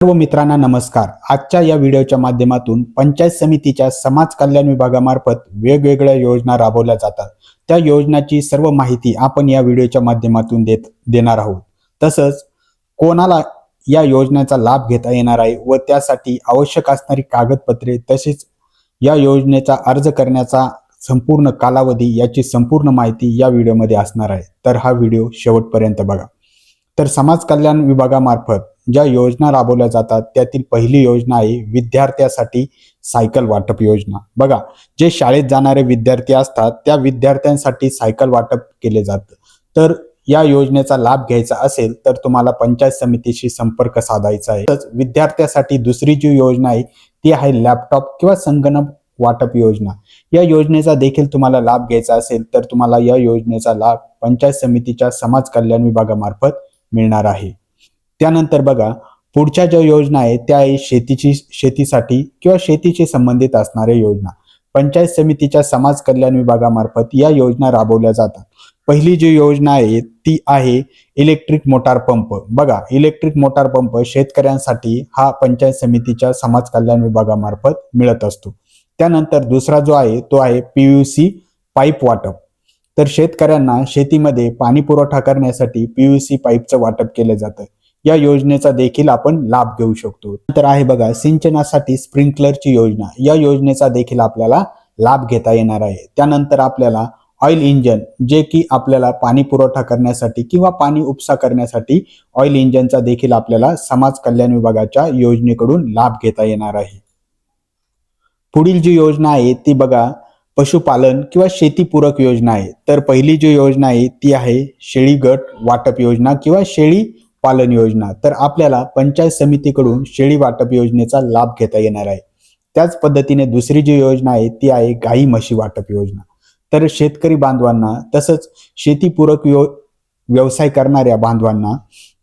सर्व मित्रांना नमस्कार। आजच्या या व्हिडिओच्या माध्यमातून पंचायत समितीच्या समाज कल्याण विभागामार्फत वेगवेगळ्या योजना राबवल्या जातात। त्या योजनाची सर्व माहिती आपण या व्हिडिओच्या माध्यमातून देणार आहोत। तसंच कोणाला या योजनेचा लाभ घेता येणार आहे व त्यासाठी आवश्यक असणारी कागदपत्रे तसेच या योजनेचा अर्ज करण्याचा संपूर्ण कालावधी याची संपूर्ण माहिती या व्हिडिओमध्ये असणार आहे। तर हा व्हिडिओ शेवटपर्यंत बघा। तर समाज कल्याण विभागामार्फत ज्या योजना राबवल्या जातात त्यातील पहिली योजना आहे विद्यार्थ्यांसाठी सायकल वाटप योजना। बघा, जे शाळेत जाणारे विद्यार्थी असतात त्या विद्यार्थ्यांसाठी सायकल वाटप केले जातं। तर या योजनेचा लाभ घ्यायचा असेल तर तुम्हाला पंचायत समितीशी संपर्क साधायचा आहे। तसंच विद्यार्थ्यांसाठी दुसरी जी योजना आहे ती आहे लॅपटॉप किंवा संगणक वाटप योजना। या योजनेचा देखील तुम्हाला लाभ घ्यायचा असेल तर तुम्हाला या योजनेचा लाभ पंचायत समितीच्या समाज कल्याण विभागामार्फत मिळणार आहे। त्यानंतर बघा, पुढच्या ज्या योजना आहे त्या आहे शेतीसाठी किंवा शेतीशी संबंधित असणाऱ्या योजना। पंचायत समितीच्या समाज कल्याण विभागामार्फत या योजना राबवल्या जातात। पहिली जी योजना आहे ती आहे इलेक्ट्रिक मोटार पंप। बघा, इलेक्ट्रिक मोटार पंप शेतकऱ्यांसाठी हा पंचायत समितीच्या समाज कल्याण विभागामार्फत मिळत असतो। त्यानंतर दुसरा जो आहे तो आहे पीयूसी पाईप वाटप। तर शेतकऱ्यांना शेतीमध्ये पाणी पुरवठा करण्यासाठी पीयूसी पाईपचं वाटप केलं जातं। या योजनेचा देखील आपण लाभ घेऊ शकतो। नंतर आहे बघा सिंचनासाठी स्प्रिंकलरची योजना। या योजनेचा देखील आपल्याला लाभ घेता येणार आहे। त्यानंतर आपल्याला ऑइल इंजन, जे की आपल्याला पाणी पुरवठा करण्यासाठी किंवा पाणी उपसा करण्यासाठी ऑइल इंजनचा देखील आपल्याला समाज कल्याण विभागाच्या योजनेकडून लाभ घेता येणार आहे। पुढील जी योजना आहे ती बघा पशुपालन किंवा शेतीपूरक योजना आहे। तर पहिली जी योजना आहे ती आहे शेळी गट वाटप योजना किंवा शेळी पालन योजना। तर आपल्याला पंचायत समितीकडून शेळी वाटप योजनेचा लाभ घेता येणार आहे। त्याच पद्धतीने दुसरी जी योजना आहे ती आहे गाई म्हशी वाटप योजना। तर शेतकरी बांधवांना तसंच शेतीपूरक व्यवसाय करणाऱ्या बांधवांना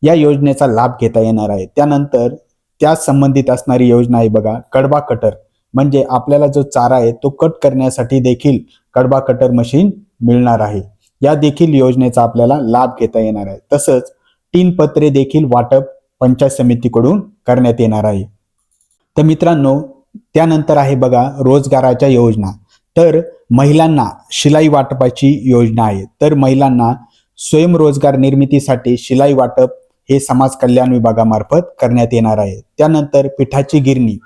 या योजनेचा लाभ घेता येणार आहे। त्यानंतर त्याच संबंधित असणारी योजना आहे बघा कडबा कटर, म्हणजे आपल्याला जो चारा आहे तो कट करण्यासाठी देखील कडबा कटर मशीन मिळणार आहे। या देखील योजनेचा आपल्याला लाभ घेता येणार आहे। तसंच 3 पत्रे देखील वाटप पंचायत समितीकडून करण्यात येणार आहे। तर मित्रांनो, त्यानंतर आहे बघा रोजगाराच्या योजना। तर महिलांना शिलाई वाटपाची योजना आहे। तर महिलांना स्वयंरोजगार निर्मितीसाठी शिलाई वाटप हे समाज कल्याण विभागामार्फत करण्यात येणार आहे। त्यानंतर पिठाची गिरणी,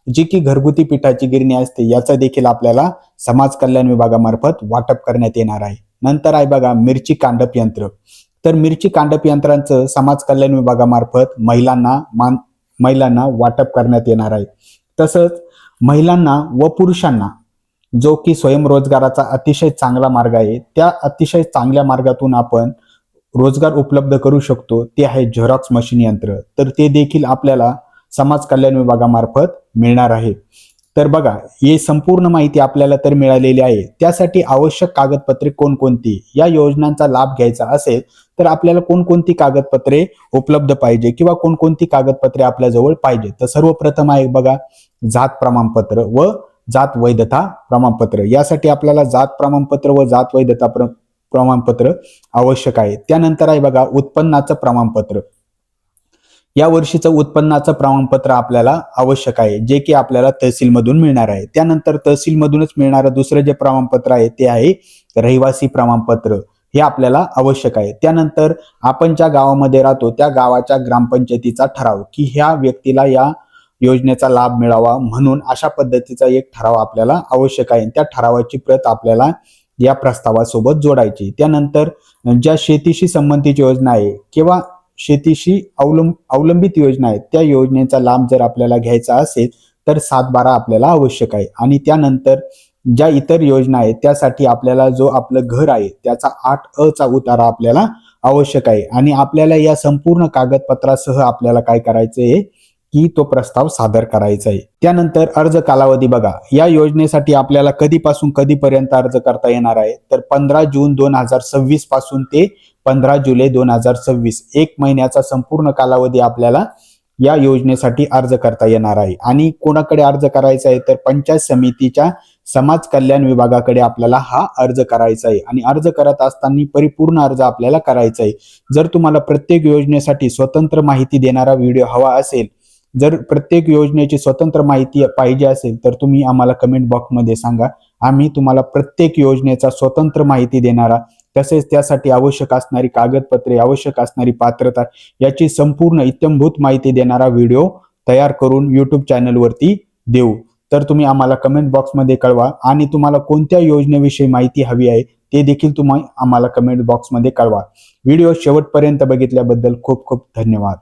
जी की घरगुती पिठाची गिरणी असते, याचा देखील आपल्याला समाज कल्याण विभागामार्फत वाटप करण्यात येणार आहे। नंतर आहे बघा मिरची कांडप यंत्र। तर मिरची कांडप यंत्रांचं समाज कल्याण विभागामार्फत महिलांना वाटप करण्यात येणार आहे। तसंच महिलांना व पुरुषांना जो की स्वयंरोजगाराचा अतिशय चांगला मार्ग आहे, त्या अतिशय चांगल्या मार्गातून आपण रोजगार उपलब्ध करू शकतो ते आहे झेरॉक्स मशीन यंत्र। तर ते देखील आपल्याला समाज कल्याण विभागामार्फत मिळणार आहे। तर बघा, ही संपूर्ण माहिती आपल्याला तर मिळालेली आहे। त्यासाठी आवश्यक कागदपत्रे कोणकोणती, या योजनांचा लाभ घ्यायचा असेल तर आपल्याला कोणकोणती कागदपत्रे उपलब्ध पाहिजे किंवा कोणकोणती कागदपत्रे आपल्या जवळ पाहिजे। तर सर्वप्रथम आहे बघा जात प्रमाणपत्र व जात वैधता प्रमाणपत्र। यासाठी आपल्याला जात प्रमाणपत्र व जात वैधता प्रमाणपत्र आवश्यक आहे। त्यानंतर आहे बघा उत्पन्नाचं प्रमाणपत्र। या वर्षीचं उत्पन्नाचं प्रमाणपत्र आपल्याला आवश्यक आहे, जे की आपल्याला तहसीलमधून मिळणार आहे। त्यानंतर तहसीलमधूनच मिळणारं दुसरं जे प्रमाणपत्र आहे ते आहे रहिवासी प्रमाणपत्र, हे आपल्याला आवश्यक आहे। त्यानंतर आपण ज्या गावामध्ये राहतो त्या गावाच्या ग्रामपंचायतीचा ठराव, की ह्या व्यक्तीला या योजनेचा लाभ मिळावा म्हणून अशा पद्धतीचा एक ठराव आपल्याला आवश्यक आहे। त्या ठरावाची प्रत आपल्याला या प्रस्तावासोबत जोडायची। त्यानंतर ज्या शेतीशी संबंधित योजना आहे किंवा शेतीशी अवलंबित योजना आहे त्या योजनेचा लाभ जर आपल्याला घ्यायचा असेल तर 7/12 आपल्याला आवश्यक आहे। आणि त्यानंतर ज्या इतर योजना आहेत त्यासाठी आपल्याला जो आपलं घर आहे त्याचा 8अ चा उतारा आपल्याला आवश्यक आहे। आणि आपल्याला या संपूर्ण कागदपत्रासह आपल्याला काय करायचं आहे की तो प्रस्ताव सादर करायचा आहे। त्यानंतर अर्ज कालावधी बघा, या योजनेसाठी आपल्याला कधीपासून कधीपर्यंत अर्ज करता येणार आहे तर 15 जून 2026 पासून ते 15 जुलै 2026 एक महिन्याचा संपूर्ण कालावधी आपल्याला या योजनेसाठी अर्ज करता येणार आहे। आणि कोणाकडे अर्ज करायचा आहे तर पंचायत समितीच्या समाज कल्याण विभागाकडे आपल्याला हा अर्ज करायचा आहे। आणि अर्ज करत असताना परिपूर्ण अर्ज आपल्याला करायचा आहे। जर तुम्हाला प्रत्येक योजनेसाठी स्वतंत्र माहिती देणारा व्हिडिओ हवा असेल जर प्रत्येक योजनेची स्वतंत्र माहिती पाहिजे असेल तर तुम्ही आम्हाला कमेंट बॉक्समध्ये सांगा. आम्ही तुम्हाला प्रत्येक योजनेचा स्वतंत्र माहिती देणारा, तसेच त्यासाठी आवश्यक असणारी कागदपत्रे, आवश्यक असणारी पात्रता याची संपूर्ण इत्थंभूत माहिती देणारा व्हिडिओ तयार करून YouTube चॅनलवरती देऊ. तर तुम्ही आम्हाला कमेंट बॉक्समध्ये कळवा आणि तुम्हाला कोणत्या योजनेविषयी माहिती हवी आहे ते देखील तुम्ही आम्हाला कमेंट बॉक्समध्ये कळवा. व्हिडिओ शेवटपर्यंत बघितल्याबद्दल खूप खूप धन्यवाद.